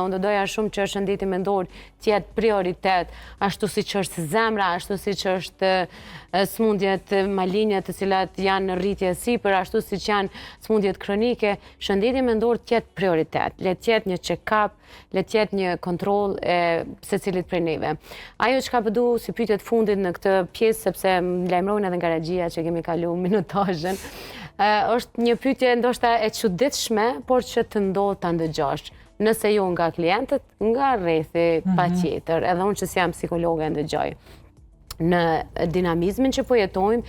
Unë do doja shumë që shëndeti mendor tjetë prioritet, ashtu si që është zemra, ashtu si që është smundjet malinje të cilat janë në rritje sipër, ashtu si që janë smundjet kronike, shëndeti mendor tjetë prioritet, le tjetë një check-up, le tjetë një kontrol e se cilit prej neve. Ajo që ka përdu si pyetjet fundit në këtë pjesë, sepse më lajmërojnë edhe nga regjia që kemi kalu minutazhen, është një pyetje ndoshta e çuditshme, por që të ndodh ta ndëgjosh. Nëse jo nga klientët, nga rrethi patjetër, edhe unë që si jam psikologe ndëgjoj. Në dinamizmin që po jetojmë,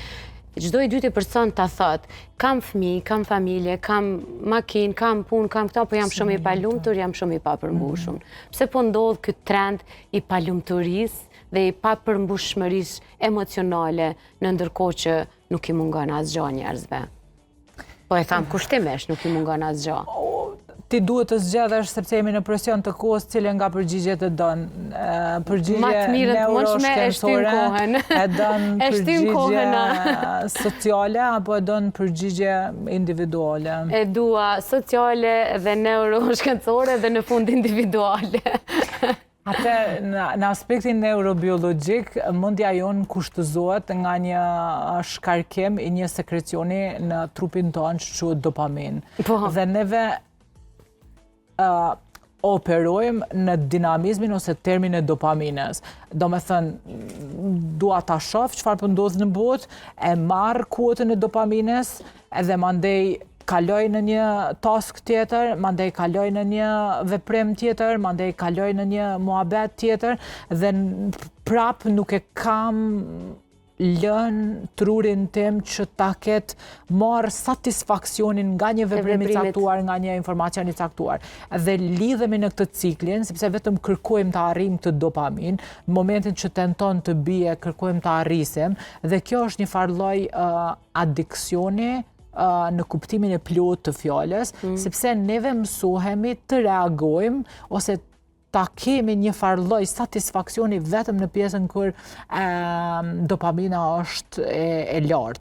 çdo i dyti person ta thot, kam fëmijë, kam familje, kam makinë, kam punë, kam këta, po jam shumë i palumtur, jam shumë i papërmbushur. Pse po ndodh ky trend i palumturisë dhe i papërmbushmërisë emocionale, në ndërkohë që nuk i mungon asgjë njerëzve? Po e tham kushtimesh, nuk i mungon asgjë. Ti duhet të zgjedhësh sepse jemi në presion të kohës, cilën nga përgjigjet e don. Përgjigje neuroshkencore, e don përgjigje sociale apo e don përgjigje individuale? E dua sociale dhe neuroshkencore dhe në fund individuale. Atë në aspektin neurobiologjik, mendja jonë kushtëzohet nga një shkarkim i një sekrecioni në trupin tonë që quhet dopamin. Dhe neve operojmë në dinamizmin ose termin e dopamines. Do me thënë, dua ta shoh çfarë po ndodh në botë, e marr kuotën e dopamines, edhe mandej kaloj në një task tjetër, mandej kaloj në një veprim tjetër, mandej kaloj në një muhabet tjetër, dhe prap nuk e kam lën trurin tim që ta ketë marrë satisfaksionin nga një veprim i caktuar, nga një informacion i caktuar. Dhe lidhemi në këtë ciklin, sepse vetëm kërkojmë të arrijmë të dopamin, në momentin që tenton të bie, kërkojmë të arrisim, dhe kjo është një farloj adiksioni në kuptimin e plot të fjalës, sepse neve mësohemi të reagojmë ose ta kemi një farloj satisfaksioni vetëm në pjesën kur dopamina është e lartë.